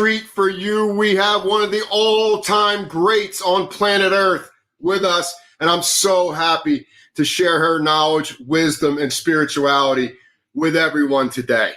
Treat for you. We have one of the all-time greats on planet Earth with us, and I'm so happy to share her knowledge, wisdom, and spirituality with everyone today.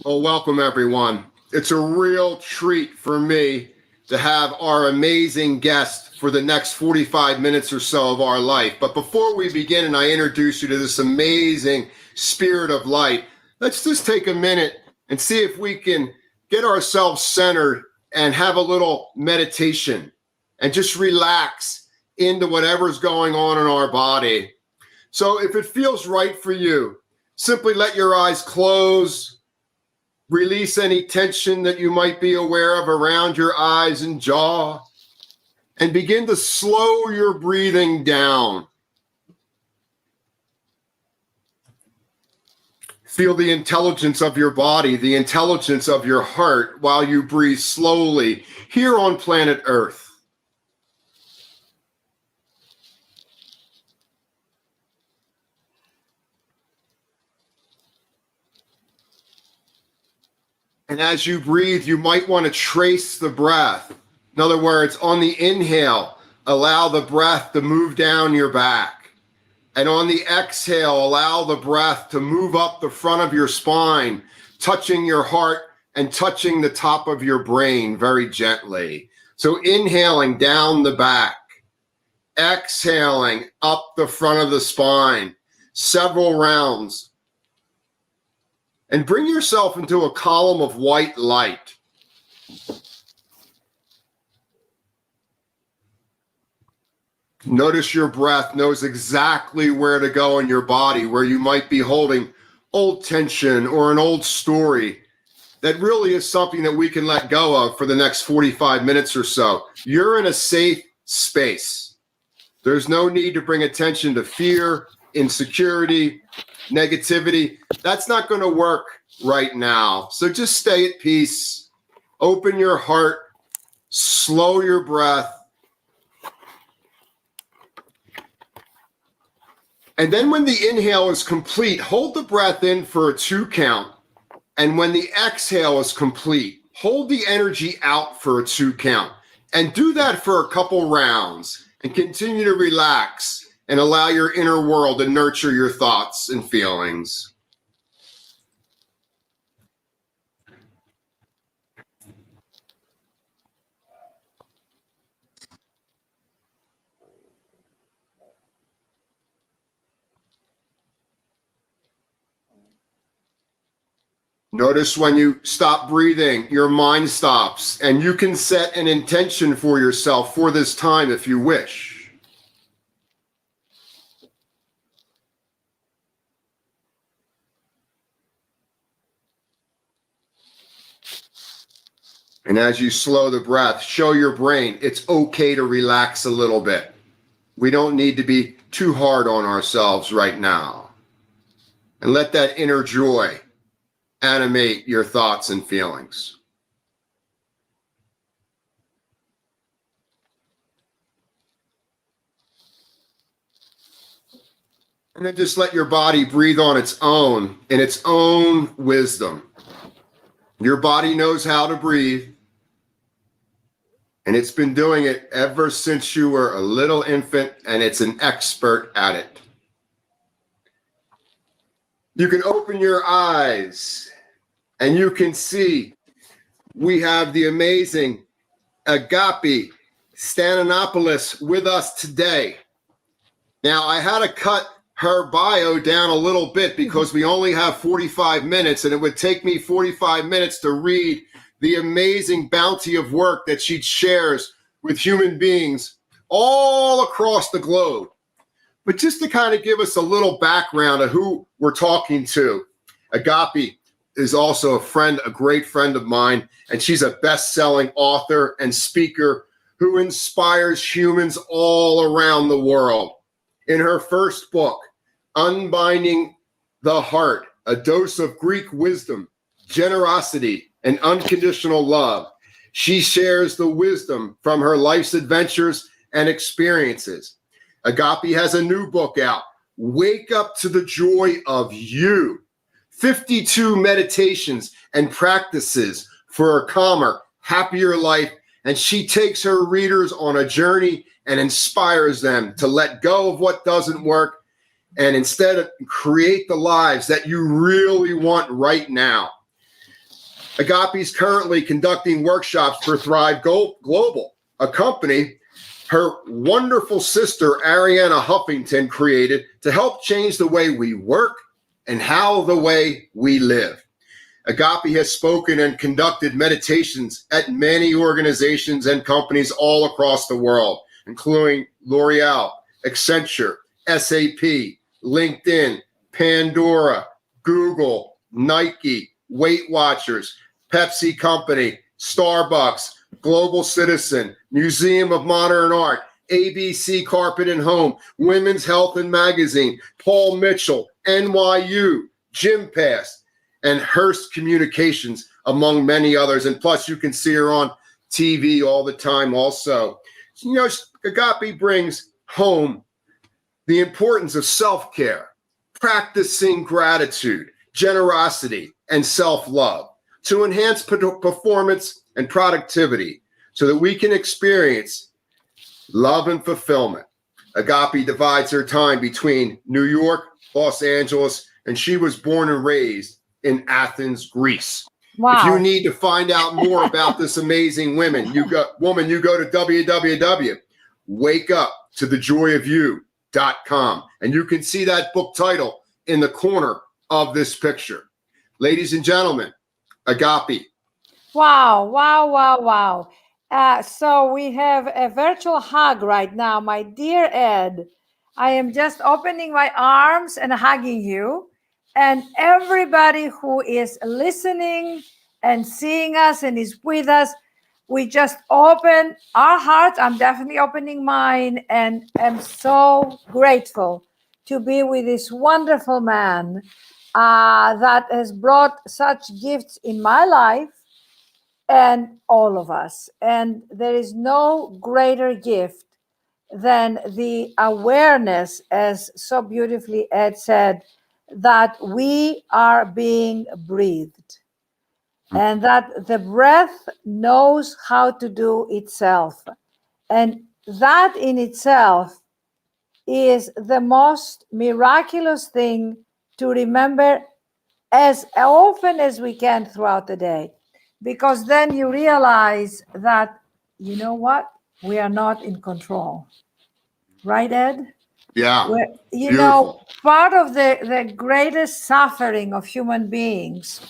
Well, welcome everyone. It's a real treat for me to have our amazing guest for the next 45 minutes or so of our life. But before we begin and I introduce you to this amazing spirit of light, let's just take a minute and see if we can get ourselves centered and have a little meditation and just relax into whatever's going on in our body. So if it feels right for you, simply let your eyes close. Release any tension that you might be aware of around your eyes and jaw, and begin to slow your breathing down. Feel the intelligence of your body, the intelligence of your heart while you breathe slowly here on planet Earth. And as you breathe, you might want to trace the breath. In other words, on the inhale, allow the breath to move down your back. And on the exhale, allow the breath to move up the front of your spine, touching your heart and touching the top of your brain very gently. So inhaling down the back, exhaling up the front of the spine, several rounds. And bring yourself into a column of white light. Notice your breath knows exactly where to go in your body, where you might be holding old tension or an old story that really is something that we can let go of for the next 45 minutes or so. You're in a safe space. There's no need to bring attention to fear, insecurity, negativity. That's not going to work right now. So just stay at peace. Open your heart. Slow your breath. And then when the inhale is complete, hold the breath in for a 2 count. And when the exhale is complete, hold the energy out for a 2 count. And do that for a couple rounds and continue to relax and allow your inner world to nurture your thoughts and feelings. Notice when you stop breathing, your mind stops, and you can set an intention for yourself for this time if you wish. And as you slow the breath, show your brain it's okay to relax a little bit. We don't need to be too hard on ourselves right now. And let that inner joy animate your thoughts and feelings. And then just let your body breathe on its own, in its own wisdom. Your body knows how to breathe. And it's been doing it ever since you were a little infant, and it's an expert at it. You can open your eyes and you can see we have the amazing Agapi Stassinopoulis with us today. Now, I had to cut her bio down a little bit because we only have 45 minutes, and it would take me 45 minutes to read the amazing bounty of work that she shares with human beings all across the globe. But just to kind of give us a little background of who we're talking to, Agapi is also a friend, a great friend of mine, and she's a best-selling author and speaker who inspires humans all around the world. In her first book, Unbinding the Heart, a dose of Greek wisdom, generosity, and unconditional love. She shares the wisdom from her life's adventures and experiences. Agapi has a new book out, Wake Up to the Joy of You. 52 meditations and practices for a calmer, happier life. And she takes her readers on a journey and inspires them to let go of what doesn't work and instead create the lives that you really want right now. Agapi is currently conducting workshops for Thrive Global, a company her wonderful sister, Ariana Huffington, created to help change the way we work and how the way we live. Agapi has spoken and conducted meditations at many organizations and companies all across the world, including L'Oreal, Accenture, SAP, LinkedIn, Pandora, Google, Nike, Weight Watchers, Pepsi Company, Starbucks, Global Citizen, Museum of Modern Art, ABC Carpet and Home, Women's Health and Magazine, Paul Mitchell, NYU, Gym Pass, and Hearst Communications, among many others. And plus, you can see her on TV all the time also. You know, Agapi brings home the importance of self-care, practicing gratitude, generosity, and self-love to enhance performance and productivity so that we can experience love and fulfillment. Agapi divides her time between New York, Los Angeles, and she was born and raised in Athens, Greece. Wow. If you need to find out more about this amazing woman, you go to www.wakeuptothejoyofyou.com, and you can see that book title in the corner of this picture. Ladies and gentlemen, Agapi. Wow, wow, wow, wow. So we have a virtual hug right now. My dear Ed, I am just opening my arms and hugging you. And everybody who is listening and seeing us and is with us, we just open our hearts. I'm definitely opening mine, and I'm so grateful to be with this wonderful man that has brought such gifts in my life and all of us. And there is no greater gift than the awareness, as so beautifully Ed said, that we are being breathed and that the breath knows how to do itself. And that in itself is the most miraculous thing to remember as often as we can throughout the day, because then you realize that, you know what, we are not in control. Right, Ed? Yeah. You know, part of the greatest suffering of human beings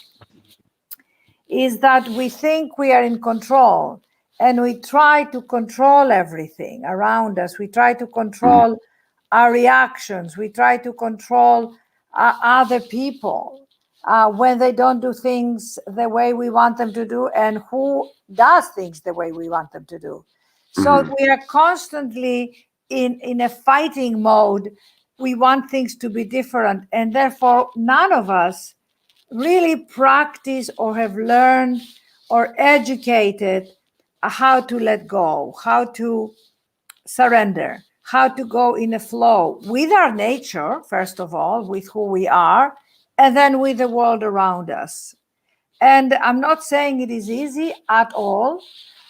is that we think we are in control and we try to control everything around us. We try to control our reactions. We try to control other people when they don't do things the way we want them to do and who does things the way we want them to do. So we are constantly in a fighting mode. We want things to be different, and therefore none of us really practice or have learned or educated how to let go, how to surrender, how to go in a flow with our nature, first of all, with who we are, and then with the world around us. And I'm not saying it is easy at all.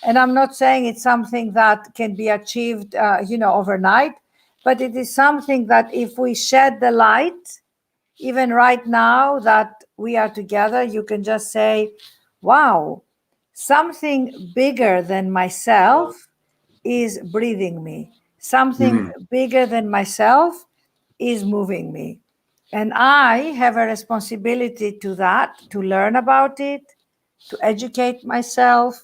And I'm not saying it's something that can be achieved, overnight, but it is something that if we shed the light, even right now that we are together, you can just say, wow, something bigger than myself is breathing me. Something bigger than myself is moving me. And I have a responsibility to that, to learn about it, to educate myself,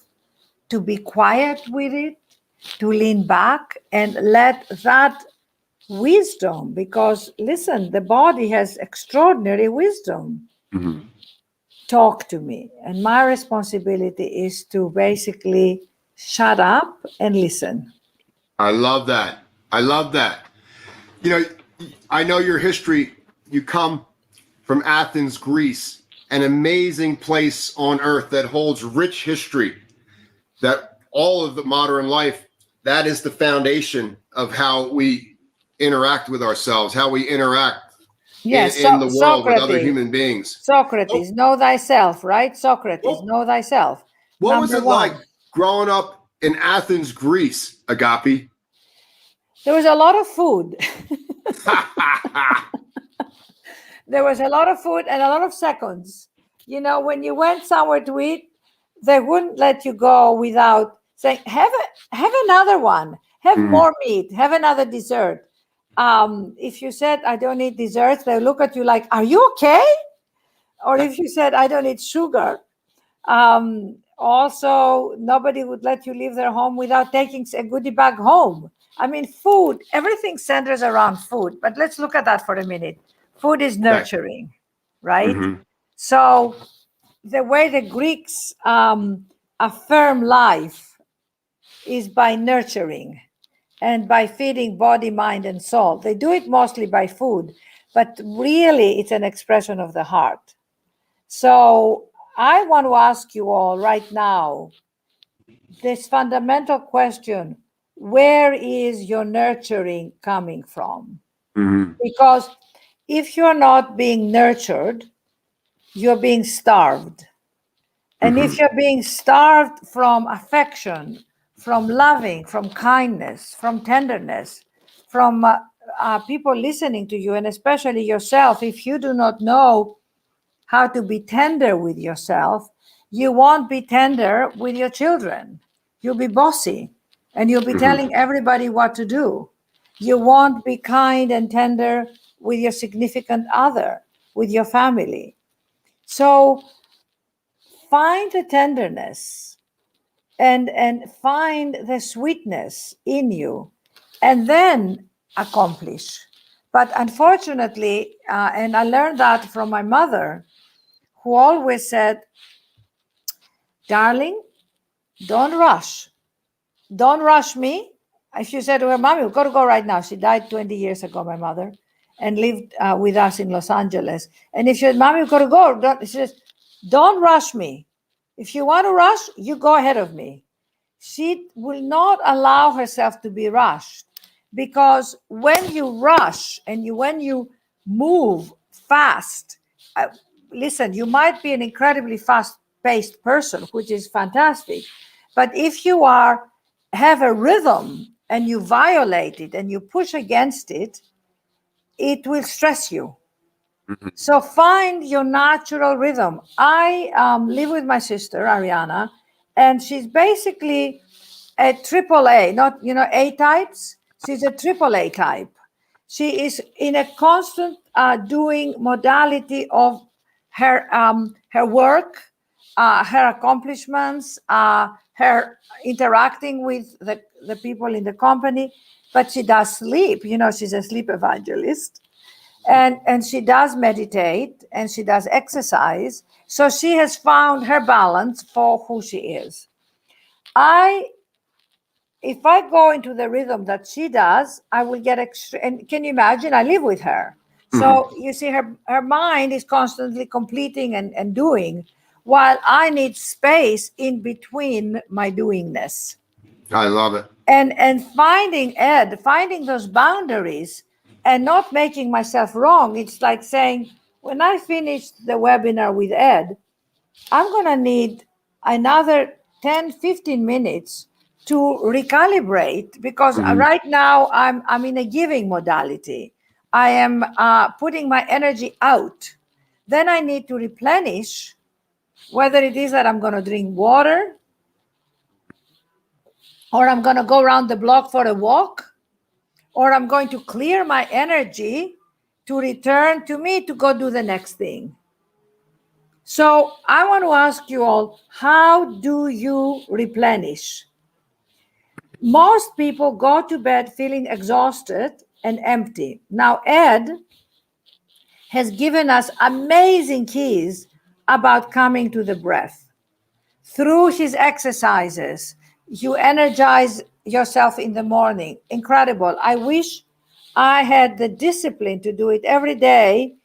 to be quiet with it, to lean back and let that wisdom, because listen, the body has extraordinary wisdom, talk to me. And my responsibility is to basically shut up and listen. I love that. I love that. You know, I know your history. You come from Athens, Greece, an amazing place on earth that holds rich history, that all of the modern life, that is the foundation of how we interact with ourselves, how we interact in the world with other human beings. Socrates, know thyself, right? Socrates, know thyself. What was it like growing up in Athens, Greece, Agapi? There was a lot of food. There was a lot of food and a lot of seconds. You know, when you went somewhere to eat, they wouldn't let you go without saying, have another one, have more meat, have another dessert. If you said, I don't eat desserts, they look at you like, are you okay? Or if you said, I don't eat sugar. Also, nobody would let you leave their home without taking a goodie bag home. I mean, food, everything centers around food. But let's look at that for a minute. Food is nurturing, right? Mm-hmm. So the way the Greeks affirm life is by nurturing and by feeding body, mind, and soul. They do it mostly by food, but really it's an expression of the heart. So I want to ask you all right now this fundamental question: where is your nurturing coming from? Mm-hmm. Because if you're not being nurtured, you're being starved. And mm-hmm. if you're being starved from affection, from loving, from kindness, from tenderness, from people listening to you, and especially yourself, if you do not know how to be tender with yourself, you won't be tender with your children. You'll be bossy, and you'll be mm-hmm. telling everybody what to do. You won't be kind and tender with your significant other, with your family. So find the tenderness and find the sweetness in you, and then accomplish. But unfortunately, and I learned that from my mother, who always said, darling, don't rush. Don't rush me. She said to her, Mommy, we've got to go right now. She died 20 years ago, my mother, and lived with us in Los Angeles. And if she said, Mommy, we've got to go, she says, don't rush me. If you want to rush, you go ahead of me. She will not allow herself to be rushed, because when you rush and when you move fast, listen, you might be an incredibly fast-paced person, which is fantastic. But if you have a rhythm and you violate it and you push against it, it will stress you. Mm-hmm. So find your natural rhythm. I live with my sister, Ariana, and she's basically a AAA, not, A types. She's a AAA type. She is in a constant doing modality of her work, her accomplishments, her interacting with the people in the company, but she does sleep. She's a sleep evangelist, and she does meditate, and she does exercise. So she has found her balance for who she is. If I go into the rhythm that she does, I will get extra. And can you imagine? I live with her. Mm-hmm. So you see, her mind is constantly completing and doing, while I need space in between my doingness. I love it. And finding those boundaries and not making myself wrong. It's like saying, when I finish the webinar with Ed, I'm going to need another 10, 15 minutes to recalibrate, because mm-hmm. right now I'm in a giving modality. I am putting my energy out. Then I need to replenish, whether it is that I'm going to drink water, or I'm going to go around the block for a walk, or I'm going to clear my energy to return to me to go do the next thing. So I want to ask you all, how do you replenish? Most people go to bed feeling exhausted and empty. Now, Ed has given us amazing keys about coming to the breath. Through his exercises, you energize yourself in the morning. Incredible. I wish I had the discipline to do it every day.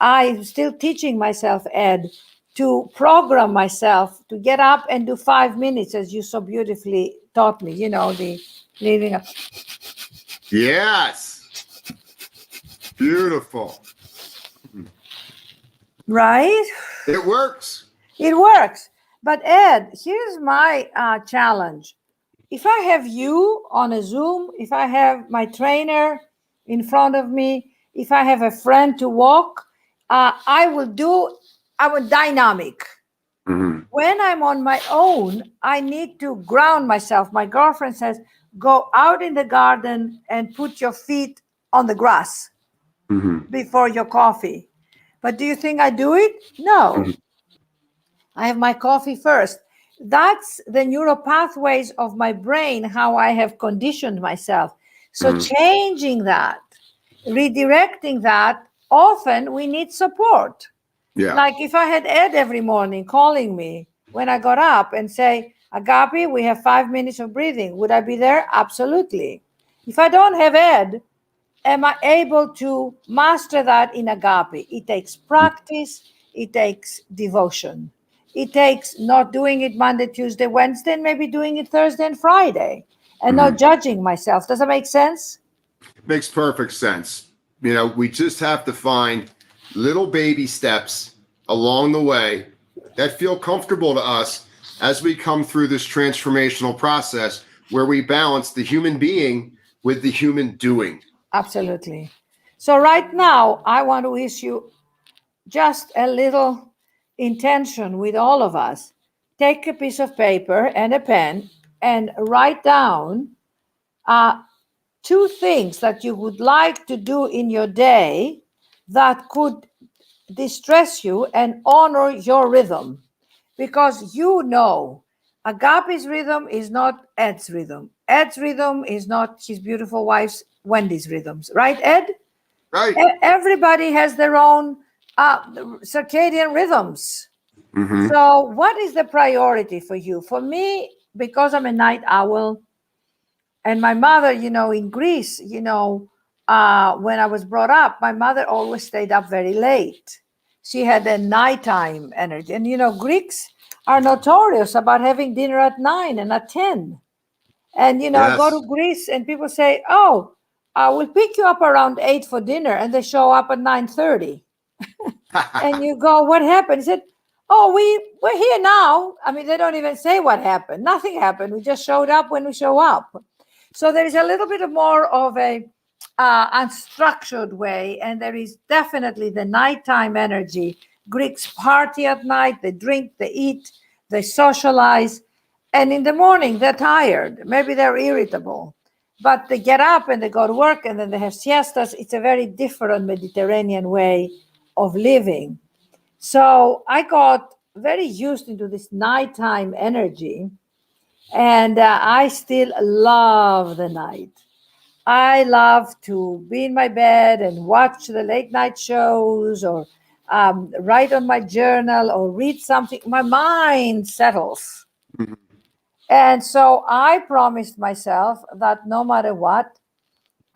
I'm still teaching myself, Ed, to program myself to get up and do 5 minutes, as you so beautifully taught me, the leaving up. Yes. Beautiful. Right? It works. It works. But Ed, here's my challenge. If I have you on a Zoom, if I have my trainer in front of me, if I have a friend to walk, I'm dynamic. Mm-hmm. When I'm on my own, I need to ground myself. My girlfriend says, go out in the garden and put your feet on the grass before your coffee. But do you think I do it? No. Mm-hmm. I have my coffee first. That's the neural pathways of my brain, how I have conditioned myself. So changing that, redirecting that, often we need support. Yeah. Like if I had Ed every morning calling me when I got up and say, Agapi, we have 5 minutes of breathing. Would I be there? Absolutely. If I don't have Ed, am I able to master that in Agapi? It takes practice. It takes devotion. It takes not doing it Monday, Tuesday, Wednesday, and maybe doing it Thursday and Friday, and not judging myself. Does that make sense? Makes perfect sense. We just have to find little baby steps along the way that feel comfortable to us as we come through this transformational process where we balance the human being with the human doing. Absolutely. So right now, I want to issue just a little intention with all of us. Take a piece of paper and a pen and write down 2 things that you would like to do in your day that could distress you and honor your rhythm. Because Agapi's rhythm is not Ed's rhythm. Ed's rhythm is not his beautiful wife's Wendy's rhythms. Right, Ed? Right. Everybody has their own circadian rhythms. So what is the priority for you? For me, because I'm a night owl, and my mother, in Greece, when I was brought up, my mother always stayed up very late. She had a nighttime energy. And, Greeks are notorious about having dinner at 9 and at 10. And, I go to Greece and people say, oh, we'll pick you up around 8 for dinner. And they show up at 9:30. And you go, what happened? He said, oh, we're here now. I mean, they don't even say what happened. Nothing happened. We just showed up when we show up. So there is a little bit more of a unstructured way, and there is definitely the nighttime energy. Greeks party at night, they drink, they eat, they socialize, and in the morning they're tired. Maybe they're irritable, but they get up and they go to work, and then they have siestas. It's a very different Mediterranean way of living. So I got very used into this nighttime energy. And I still love the night. I love to be in my bed and watch the late night shows or write on my journal or read something. My mind settles. And so I promised myself that no matter what,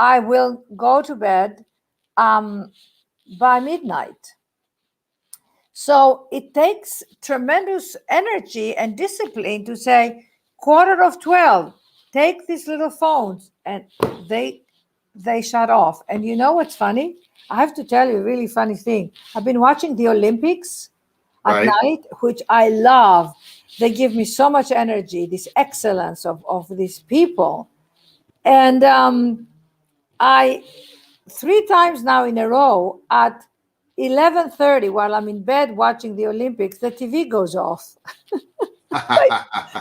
I will go to bed by midnight. So it takes tremendous energy and discipline to say, 11:45, take these little phones, and they shut off. And you know what's funny? I have to tell you a really funny thing. I've been watching the Olympics at night, which I love. They give me so much energy, this excellence of these people. And I 3 times now in a row at 11:30, while I'm in bed watching the Olympics, the TV goes off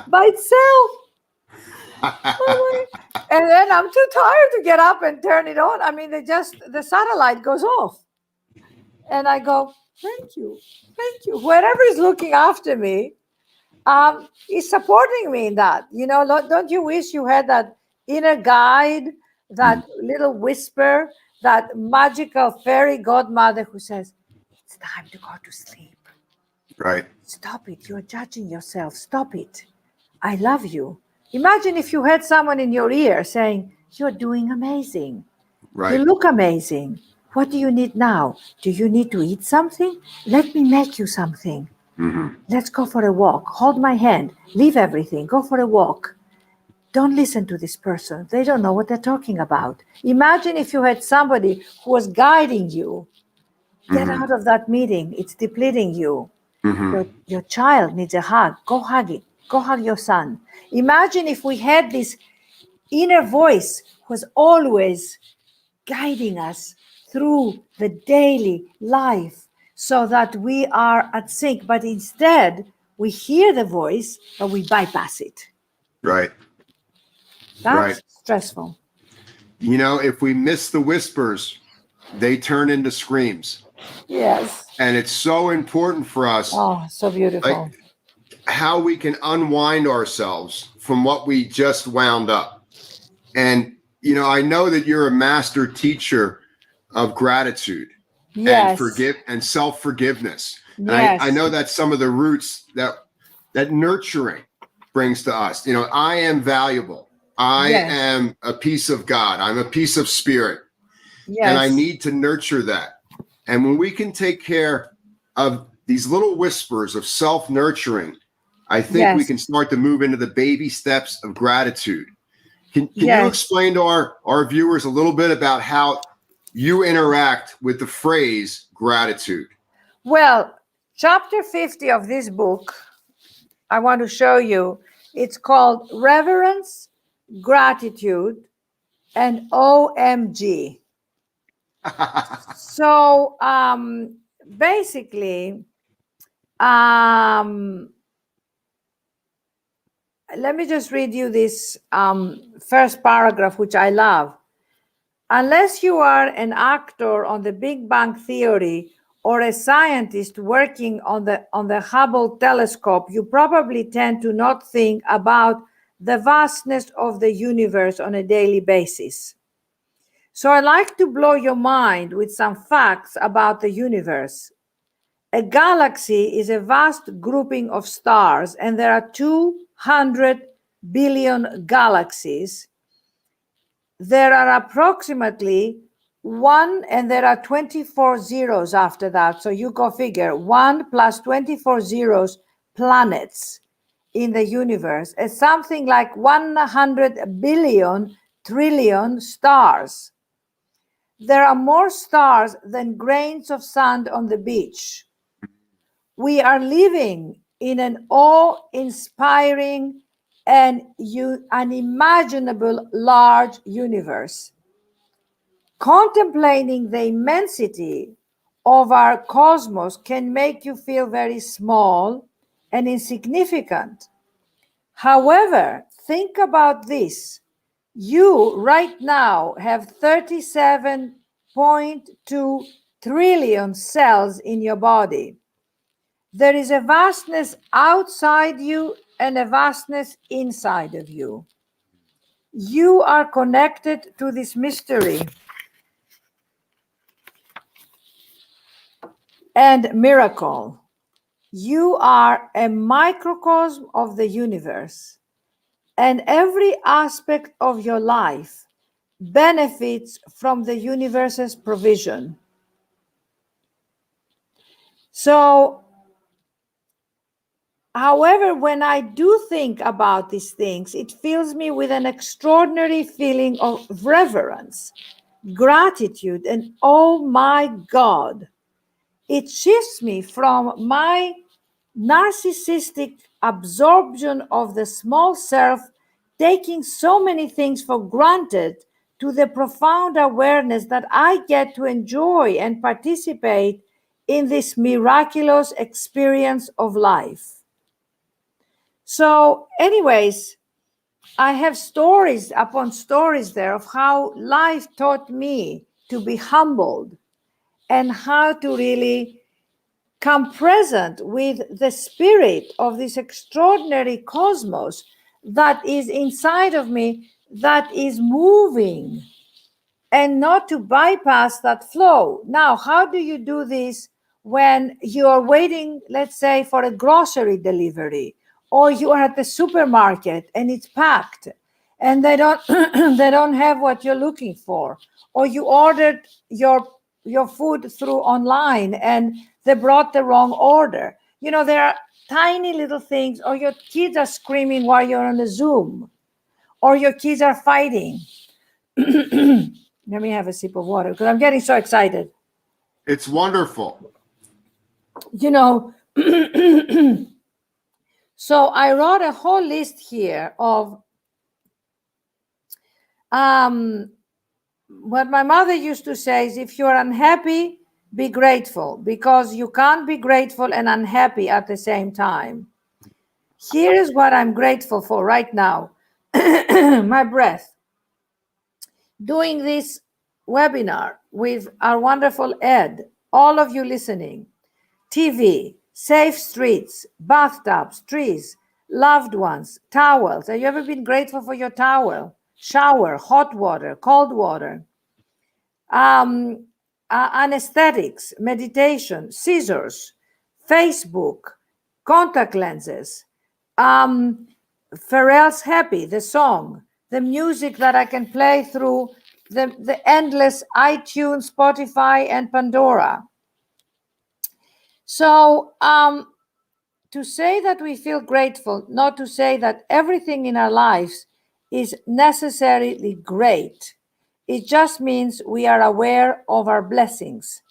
by itself. And then I'm too tired to get up and turn it on. I mean, the satellite goes off. And I go, thank you. Whoever is looking after me is supporting me in that. Don't you wish you had that inner guide, that little whisper, that magical fairy godmother who says, it's time to go to sleep. Right. Stop it. You're judging yourself. Stop it. I love you. Imagine if you had someone in your ear saying, you're doing amazing. Right. You look amazing. What do you need now? Do you need to eat something? Let me make you something. Mhm. Let's go for a walk. Hold my hand. Leave everything. Go for a walk. Don't listen to this person. They don't know what they're talking about. Imagine if you had somebody who was guiding you. Get Mhm. out of that meeting. It's depleting you. Mhm. Your child needs a hug. Go hug it. Go hug your son. Imagine if we had this inner voice who was always guiding us through the daily life so that we are at sync. But instead, we hear the voice, but we bypass it. Right. That's Right. stressful. You know, if we miss the whispers, they turn into screams. Yes. And it's so important for us, Oh, so beautiful. like how we can unwind ourselves from what we just wound up. And, you know, I know that you're a master teacher of gratitude and Yes. self-forgiveness. And I Yes. know that's some of the roots that nurturing brings to us. You know, I am valuable. I Yes. am a piece of God. I'm a piece of spirit. And I Yes. need to nurture that. And when we can take care of these little whispers of self-nurturing, I think we Yes. can start to move into the baby steps of gratitude. Can you Yes. explain to our viewers a little bit about how you interact with the phrase gratitude? Well, chapter 50 of this book, I want to show you, it's called Reverence, Gratitude, and OMG. So basically, let me just read you this first paragraph, which I love. Unless you are an actor on the Big Bang Theory or a scientist working on the Hubble telescope, you probably tend to not think about the vastness of the universe on a daily basis. So I like to blow your mind with some facts about the universe. A galaxy is a vast grouping of stars, and there are 200 billion galaxies. There are approximately one, and there are 24 zeros after that. So you go figure 1 plus 24 zeros planets in the universe is something like 100 billion trillion stars. There are more stars than grains of sand on the beach. We are living in an awe-inspiring and unimaginable large universe. Contemplating the immensity of our cosmos can make you feel very small and insignificant. However, think about this. You right now have 37.2 trillion cells in your body. There is a vastness outside you and a vastness inside of you. You are connected to this mystery and miracle. You are a microcosm of the universe, and every aspect of your life benefits from the universe's provision. So, however, when I do think about these things, it fills me with an extraordinary feeling of reverence, gratitude, and oh my God. It shifts me from my narcissistic absorption of the small self, taking so many things for granted, to the profound awareness that I get to enjoy and participate in this miraculous experience of life. So, anyways, I have stories upon stories there of how life taught me to be humbled and how to really come present with the spirit of this extraordinary cosmos that is inside of me, that is moving, and not to bypass that flow. Now, how do you do this when you're waiting, let's say, for a grocery delivery, or you are at the supermarket and it's packed and they don't they don't have what you're looking for, or you ordered your your food through online and they brought the wrong order. You know, there are tiny little things, or your kids are screaming while you're on a Zoom, or your kids are fighting. Let me have a sip of water because I'm getting so excited. It's wonderful. You know, so I wrote a whole list here of what my mother used to say is, if you're unhappy, be grateful, because you can't be grateful and unhappy at the same time. Here is what I'm grateful for right now. My breath. Doing this webinar with our wonderful Ed, all of you listening. TV, safe streets, bathtubs, trees, loved ones, towels. Have you ever been grateful for your towel? Shower, hot water, cold water. Anesthetics, meditation, scissors, Facebook, contact lenses, Pharrell's Happy, the song, the music that I can play through the endless iTunes, Spotify, and Pandora. So to say that we feel grateful, not to say that everything in our lives is necessarily great. It just means we are aware of our blessings.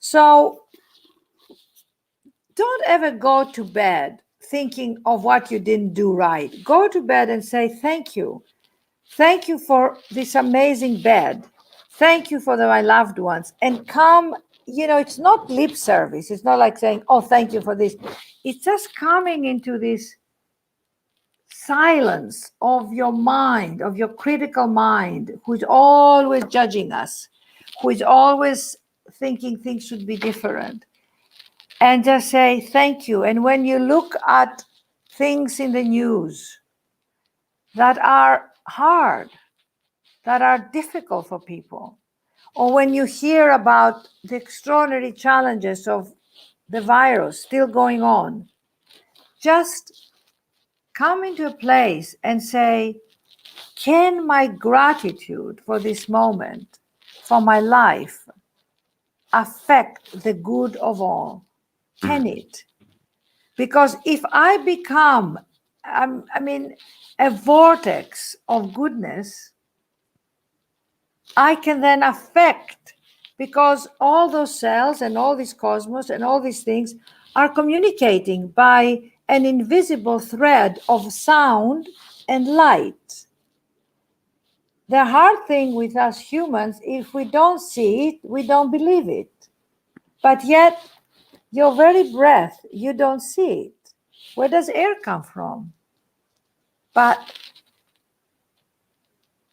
So don't ever go to bed thinking of what you didn't do right. Go to bed and say, thank you. Thank you for this amazing bed. Thank you for my loved ones. And come, you know, it's not lip service. It's not like saying, oh, thank you for this. It's just coming into this silence of your mind, of your critical mind, who's always judging us, who is always thinking things should be different, and just say thank you. And when you look at things in the news that are hard, that are difficult for people, or when you hear about the extraordinary challenges of the virus still going on, just come into a place and say, can my gratitude for this moment, for my life, affect the good of all? Can it? Because if I become, a vortex of goodness, I can then affect, because all those cells and all this cosmos and all these things are communicating by an invisible thread of sound and light. The hard thing with us humans, if we don't see it, we don't believe it. But yet, your very breath, you don't see it. Where does air come from? But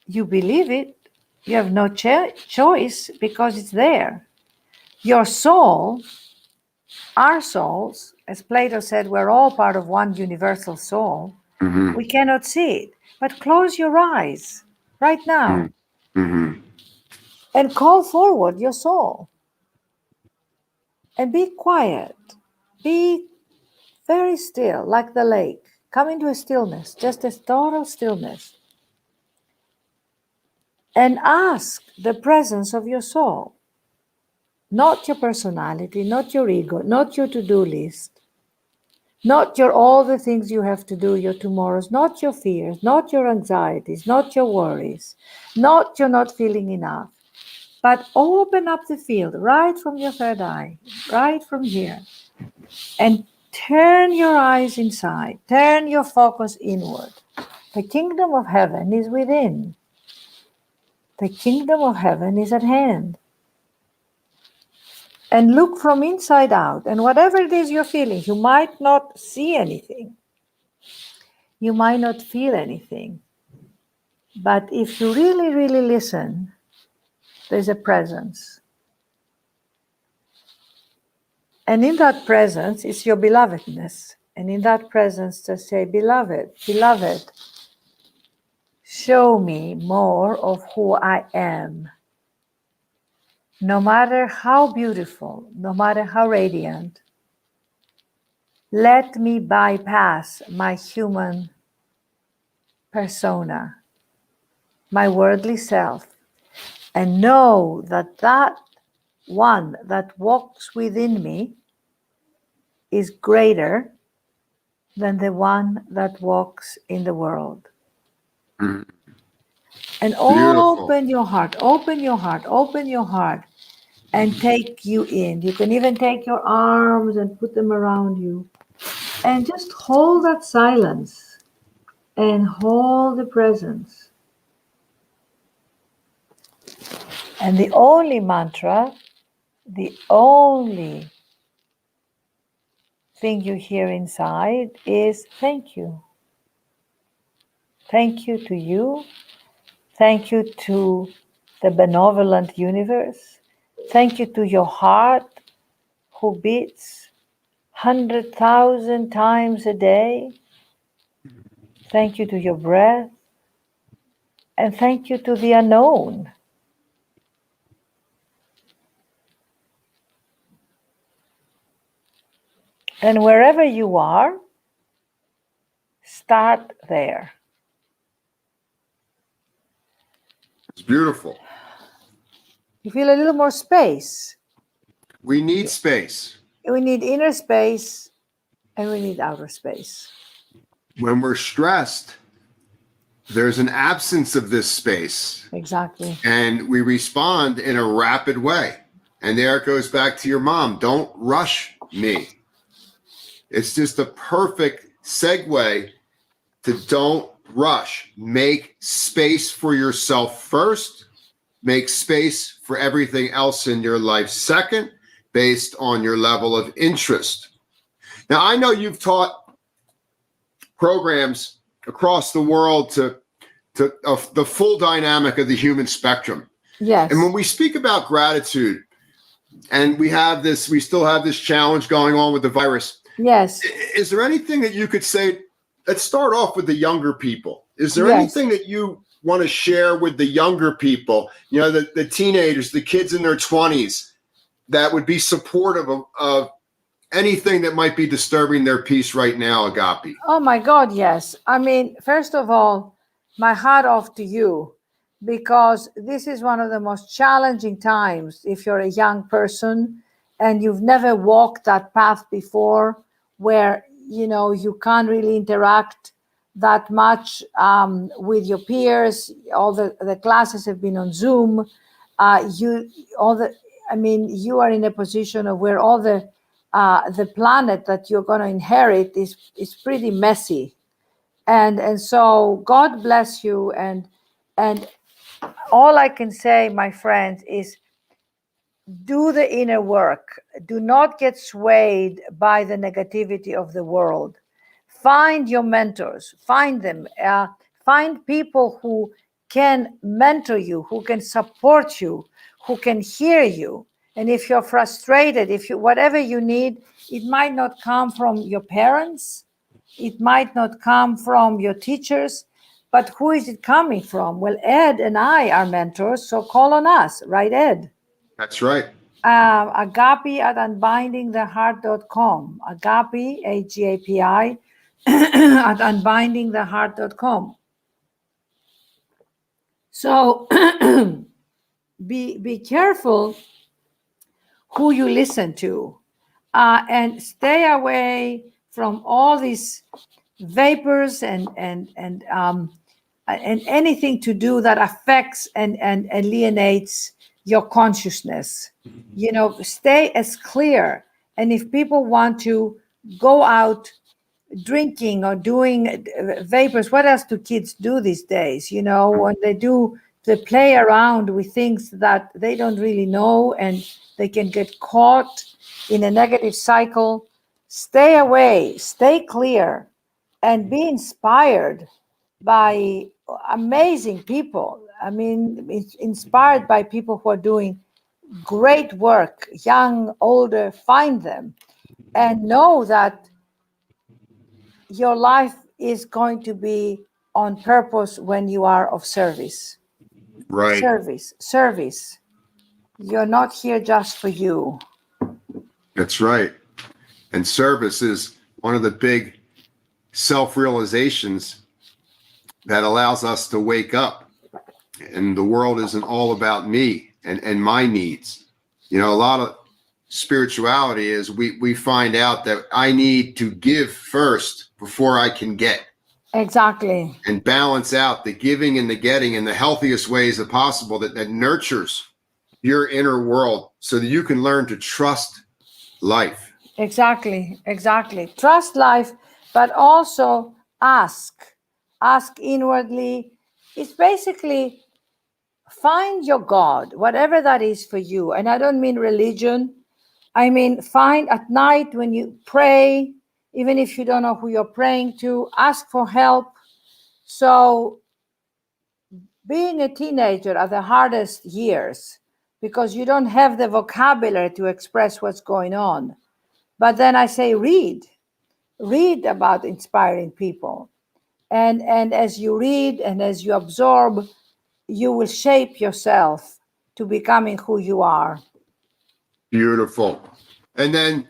you believe it. You have no choice because it's there. Your soul, our souls, as Plato said, we're all part of one universal soul. Mm-hmm. We cannot see it. But close your eyes right now. Mm-hmm. And call forward your soul. And be quiet. Be very still, like the lake. Come into a stillness, just a total stillness. And ask the presence of your soul. Not your personality, not your ego, not your to-do list, not your all the things you have to do, your tomorrows, not your fears, not your anxieties, not your worries, not your not feeling enough. But open up the field right from your third eye, right from here, and turn your eyes inside, turn your focus inward. The kingdom of heaven is within. The kingdom of heaven is at hand. And look from inside out. And whatever it is you're feeling, you might not see anything. You might not feel anything. But if you really, really listen, there's a presence. And in that presence, it's your belovedness. And in that presence, just say, beloved, beloved, show me more of who I am. No matter how beautiful, no matter how radiant, let me bypass my human persona, my worldly self, and know that that one that walks within me is greater than the one that walks in the world. Mm. And Beautiful. open your heart, open your heart, open your heart, and take you in. You can even take your arms and put them around you. And just hold that silence and hold the presence. And the only mantra, the only thing you hear inside is thank you. Thank you to you. Thank you to the benevolent universe. Thank you to your heart who beats 100,000 times a day. Thank you to your breath. And thank you to the unknown. And wherever you are, start there. It's beautiful. You feel a little more space. We need space. We need inner space and we need outer space. When we're stressed, there's an absence of this space. Exactly. And we respond in a rapid way. And there it goes back to your mom. Don't rush me. It's just a perfect segue to don't rush. Make space for yourself first. Make space for everything else in your life second, based on your level of interest. Now, I know you've taught programs across the world to the full dynamic of the human spectrum. Yes. And when we speak about gratitude, and we still have this challenge going on with the virus. Yes. Is there anything that you could say? Let's start off with the younger people. Is there Yes. anything that you want to share with the younger people, the teenagers, the kids in their 20s, that would be supportive of anything that might be disturbing their peace right now, Agapi? Oh my God, yes. I mean, first of all, my hat off to you, because this is one of the most challenging times if you're a young person and you've never walked that path before, where you can't really interact that much with your peers. All the classes have been on Zoom. You are in a position of where all the planet that you're going to inherit is pretty messy, and so God bless you, and all I can say, my friends, is do the inner work. Do not get swayed by the negativity of the world. Find your mentors. Find them. Find people who can mentor you, who can support you, who can hear you. And if you're frustrated, whatever you need, it might not come from your parents. It might not come from your teachers. But who is it coming from? Well, Ed and I are mentors, so call on us, right, Ed? That's right. Agapi at unbindingtheheart.com. Agapi, Agapi, at unbindingtheheart.com. So be careful who you listen to, and stay away from all these vapors and anything to do that affects and alienates your consciousness. Stay as clear. And if people want to go out drinking or doing vapors, what else do kids do these days? When they play around with things that they don't really know, and they can get caught in a negative cycle. Stay away, stay clear, and be inspired by amazing people. I mean, inspired by people who are doing great work, young, older. Find them and know that your life is going to be on purpose when you are of service. Right. Service. You're not here just for you. That's right. And service is one of the big self-realizations that allows us to wake up. And the world isn't all about me and my needs. You know, a lot of spirituality is we find out that I need to give first before I can get. Exactly. And balance out the giving and the getting in the healthiest ways that possible that nurtures your inner world so that you can learn to trust life. Exactly. Trust life, but also ask inwardly. It's basically find your God, whatever that is for you. And I don't mean religion. I mean, find at night when you pray, even if you don't know who you're praying to, ask for help. So being a teenager are the hardest years because you don't have the vocabulary to express what's going on. But then I say, read about inspiring people. And as you read and as you absorb, you will shape yourself to becoming who you are. Beautiful. And then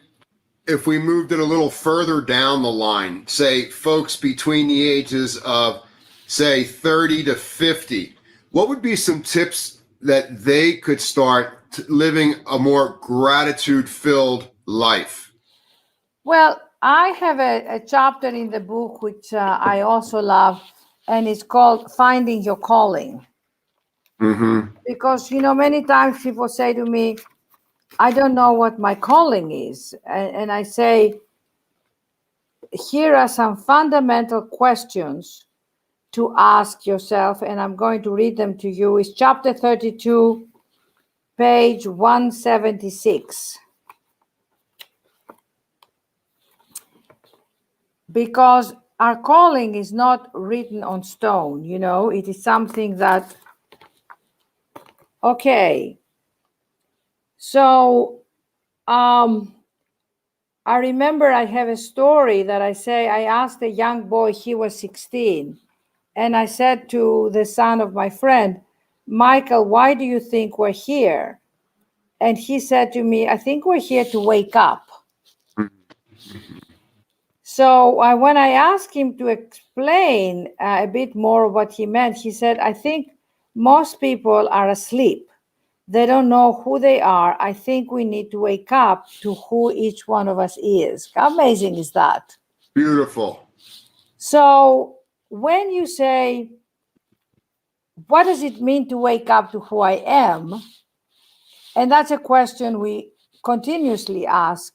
if we moved it a little further down the line, say folks between the ages of, say, 30 to 50, what would be some tips that they could start living a more gratitude-filled life? Well, I have a chapter in the book which I also love, and it's called Finding Your Calling. Mm-hmm. Because, many times people say to me, I don't know what my calling is. And I say, here are some fundamental questions to ask yourself, and I'm going to read them to you. It's chapter 32, page 176. Because our calling is not written on stone, it is something that, okay. So I remember I have a story that I asked a young boy, he was 16, and I said to the son of my friend, Michael, why do you think we're here? And he said to me, I think we're here to wake up. So when I asked him to explain a bit more what he meant, he said, I think most people are asleep. They don't know who they are. I think we need to wake up to who each one of us is. How amazing is that? Beautiful. So when you say, what does it mean to wake up to who I am? And that's a question we continuously ask.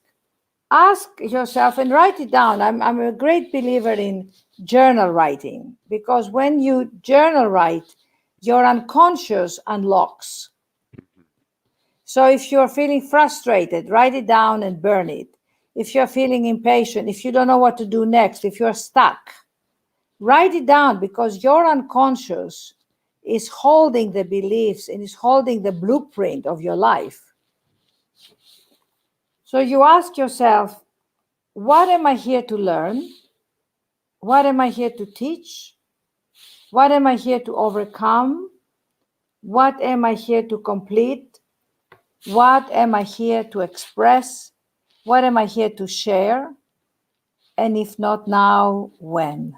Ask yourself and write it down. I'm a great believer in journal writing, because when you journal write, your unconscious unlocks. So if you're feeling frustrated, write it down and burn it. If you're feeling impatient, if you don't know what to do next, if you're stuck, write it down, because your unconscious is holding the beliefs and is holding the blueprint of your life. So you ask yourself, what am I here to learn? What am I here to teach? What am I here to overcome? What am I here to complete? What am I here to express? What am I here to share? And if not now, when?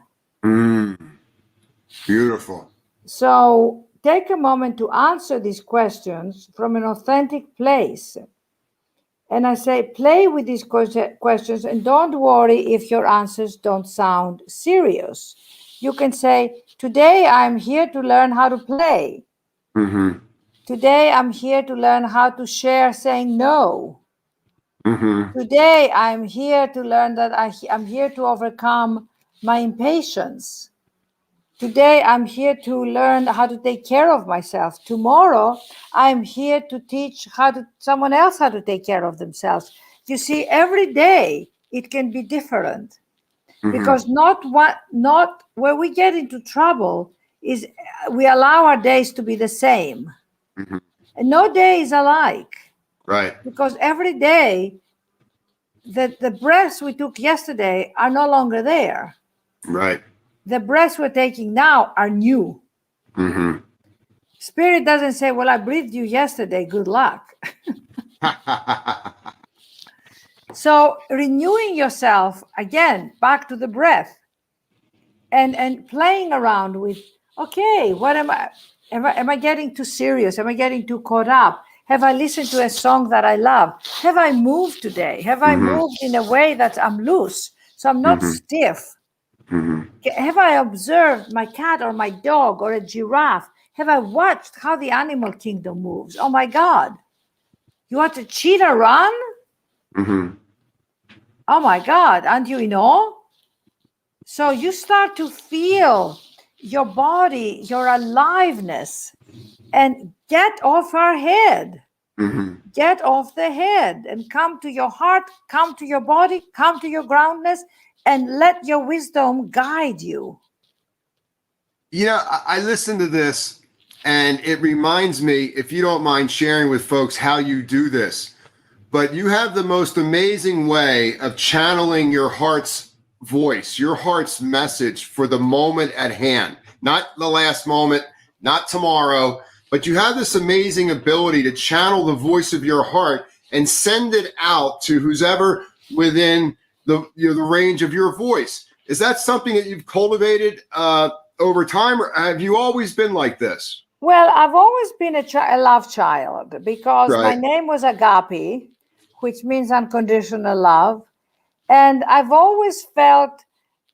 Beautiful. So take a moment to answer these questions from an authentic place. And I say, play with these questions and don't worry if your answers don't sound serious. You can say, today I'm here to learn how to play. Mm-hmm. Today I'm here to learn how to share saying no. Mm-hmm. Today I'm here to learn that I'm here to overcome my impatience. Today I'm here to learn how to take care of myself. Tomorrow I'm here to teach someone else how to take care of themselves. You see, every day it can be different. Because not where we get into trouble is we allow our days to be the same. Mm-hmm. And no day is alike. Right. Because every day the breaths we took yesterday are no longer there. Right. The breaths we're taking now are new. Mm-hmm. Spirit doesn't say, well, I breathed you yesterday, good luck. So renewing yourself, again, back to the breath, and playing around with, okay, what am I getting too serious? Am I getting too caught up? Have I listened to a song that I love? Have I moved today? Have I moved in a way that I'm loose, so I'm not stiff? Have I observed my cat or my dog or a giraffe? Have I watched how the animal kingdom moves? Oh my God. You watch a cheetah run? Oh my God. Aren't you in awe? So you start to feel your body, your aliveness, and get off our head. Get off the head and come to your heart, come to your body, come to your groundness, and let your wisdom guide you. I listen to this and it reminds me, if you don't mind sharing with folks how you do this, but you have the most amazing way of channeling your heart's voice, your heart's message for the moment at hand, not the last moment, not tomorrow, but you have this amazing ability to channel the voice of your heart and send it out to who's ever within the range of your voice. Is that something that you've cultivated over time, or have you always been like this? Well, I've always been a love child because my name was Agapi, which means unconditional love. And I've always felt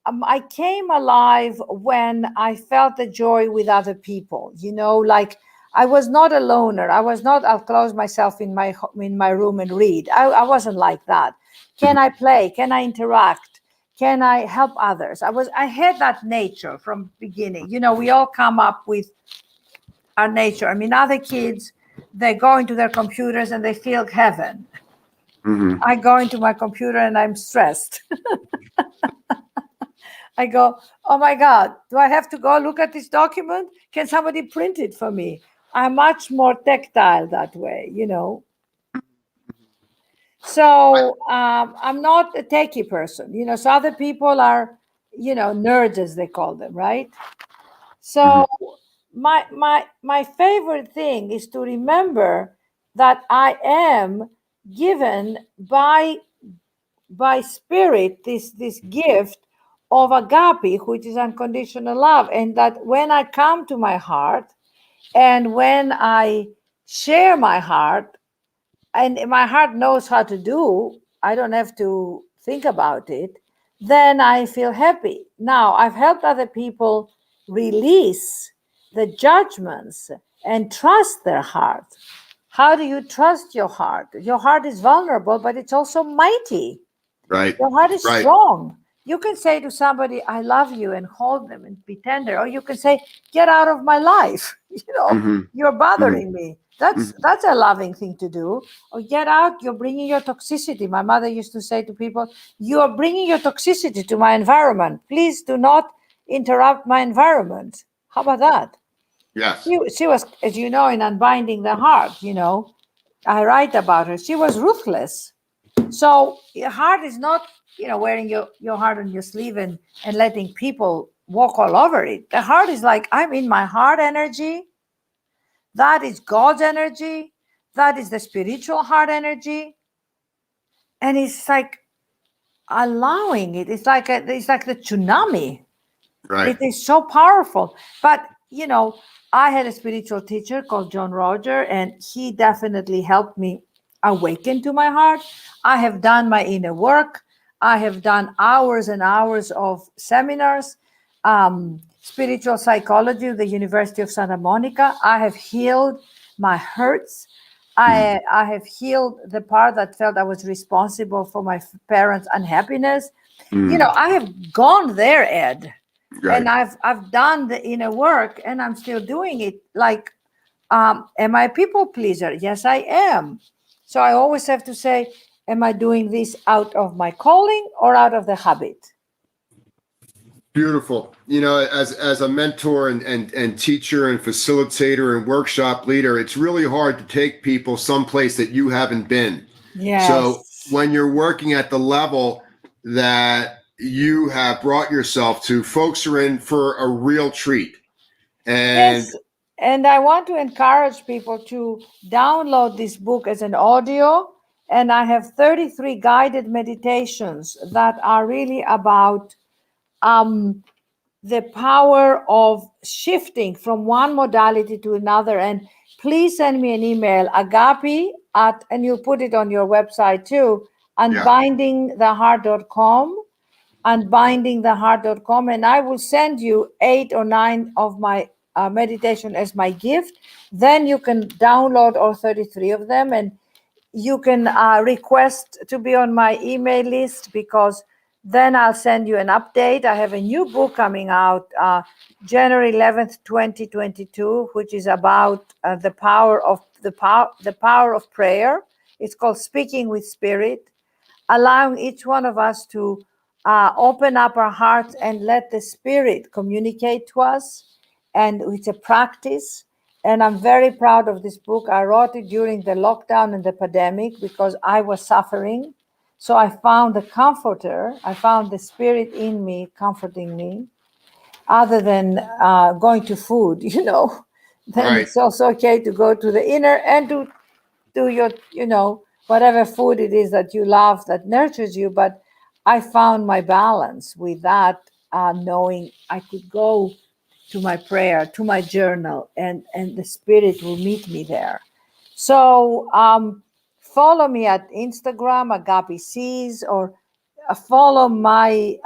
I came alive when I felt the joy with other people, like I was not a loner. I was not, I'll close myself in my room and read. I wasn't like that. Can I play? Can I interact? Can I help others? I had that nature from beginning. We all come up with our nature. I mean, other kids, they go into their computers and they feel heaven. I go into my computer and I'm stressed. I go, oh my God, do I have to go look at this document? Can somebody print it for me? I'm much more tactile that way, So I'm not a techie person, so other people are, nerds as they call them, right? So my favorite thing is to remember that I am given by spirit this gift of agape, which is unconditional love, and that when I come to my heart and when I share my heart, and my heart knows how to do, I don't have to think about it, then I feel happy. Now, I've helped other people release the judgments and trust their heart. How do you trust your heart? Your heart is vulnerable, but it's also mighty. Right. Your heart is strong. You can say to somebody, I love you, and hold them and be tender. Or you can say, get out of my life. You're bothering me. That's a loving thing to do. Or get out, you're bringing your toxicity. My mother used to say to people, you are bringing your toxicity to my environment. Please do not interrupt my environment. How about that? Yes. She was, as you know, in Unbinding the Heart, I write about her. She was ruthless. So your heart is not, wearing your heart on your sleeve and letting people walk all over it. The heart is like, I'm in my heart energy. That is God's energy. That is the spiritual heart energy. And it's like allowing it. It's like the tsunami. Right. It is so powerful. But, I had a spiritual teacher called John Roger, and he definitely helped me awaken to my heart. I have done my inner work. I have done hours and hours of seminars, spiritual psychology at the University of Santa Monica. I have healed my hurts. I have healed the part that felt I was responsible for my parents' unhappiness. I have gone there, Ed. Right. And I've done the inner work, and I'm still doing it. Like, am I a people pleaser? Yes, I am. So I always have to say, am I doing this out of my calling or out of the habit? Beautiful. As a mentor and teacher and facilitator and workshop leader, it's really hard to take people someplace that you haven't been. Yes. So when you're working at the level that you have brought yourself to, folks are in for a real treat. And yes. And I want to encourage people to download this book as an audio. And I have 33 guided meditations that are really about the power of shifting from one modality to another and please send me an email, Agapi and you'll put it on your website too, unbindingtheheart.com, unbindingtheheart.com, and I will send you 8 or 9 of my meditation as my gift. Then you can download all 33 of them, and you can request to be on my email list, because then I'll send you an update. I have a new book coming out January 11th, 2022, which is about the power of prayer. It's called Speaking with Spirit, allowing each one of us to open up our hearts and let the Spirit communicate to us. And it's a practice. And I'm very proud of this book. I wrote it during the lockdown and the pandemic because I was suffering. So I found the comforter. I found the Spirit in me comforting me, other than going to food, Then Right. It's also okay to go to the inner and to do your, whatever food it is that you love that nurtures you. But I found my balance with that, knowing I could go to my prayer, to my journal, and the Spirit will meet me there. So follow me at Instagram, Agapi Sees, or follow my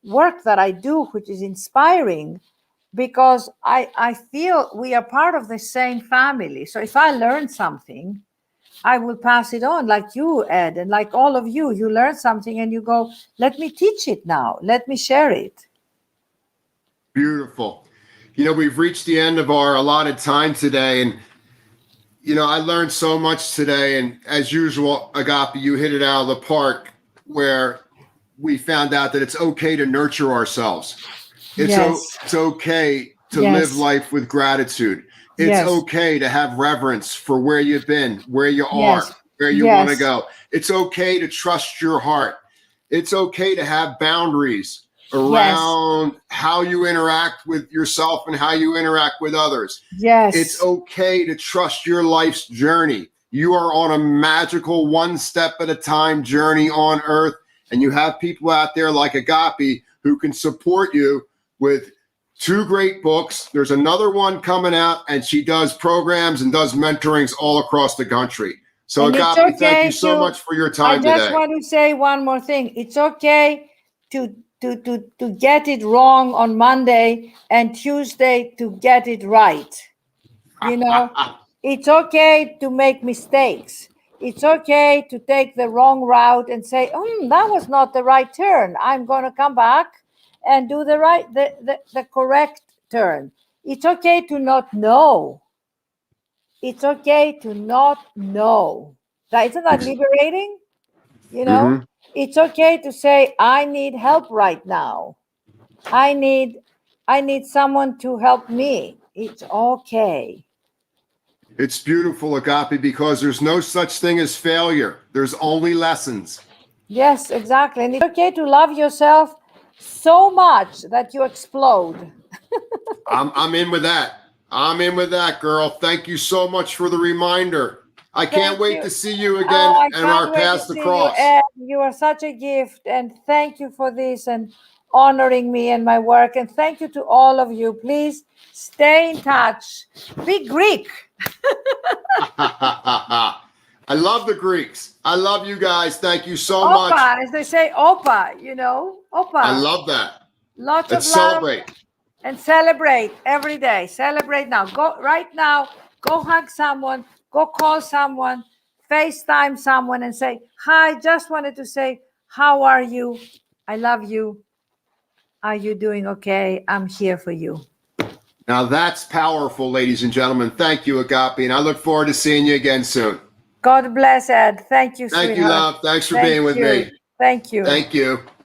work that I do, which is inspiring, because I feel we are part of the same family. So if I learn something, I will pass it on, like you, Ed, and like all of you. You learn something and you go, let me teach it now. Let me share it. Beautiful. We've reached the end of our allotted time today, and I learned so much today. And as usual, Agapi, you hit it out of the park, where we found out that it's okay to nurture ourselves. It's okay to live life with gratitude. It's okay to have reverence for where you've been, where you are, where you want to go. It's okay to trust your heart. It's okay to have boundaries around how you interact with yourself and how you interact with others. It's okay to trust your life's journey. You are on a magical one step at a time journey on earth, and you have people out there like Agapi who can support you with 2 great books. There's another one coming out, and she does programs and does mentorings all across the country. So Agapi, thank you so much for your time today. I just want to say one more thing. It's okay to get it wrong on Monday and Tuesday to get it right. It's okay to make mistakes. It's okay to take the wrong route and say, that was not the right turn. I'm going to come back and do the correct turn. It's okay to not know. It's okay to not know. Isn't that liberating? Mm-hmm. It's okay to say, I need help right now. I need someone to help me. It's okay. It's beautiful, Agapi, because there's no such thing as failure. There's only lessons. Yes, exactly. And it's okay to love yourself so much that you explode. I'm in with that. I'm in with that, girl. Thank you so much for the reminder. I can't wait to see you again and our paths to cross. You are such a gift, and thank you for this and honoring me and my work. And thank you to all of you. Please stay in touch. Be Greek. I love the Greeks. I love you guys. Thank you so much. Opa, as they say, Opa, Opa. I love that. Lots Let's of love. Celebrate. And celebrate every day. Celebrate now. Go right now. Go hug someone. Go call someone. FaceTime someone and say, hi, just wanted to say, how are you? I love you. Are you doing okay? I'm here for you. Now that's powerful, ladies and gentlemen. Thank you, Agapi, and I look forward to seeing you again soon. God bless, Ed. Thank you, Thank sweetheart. you, love. Thanks for being with me. Thank you. Thank you.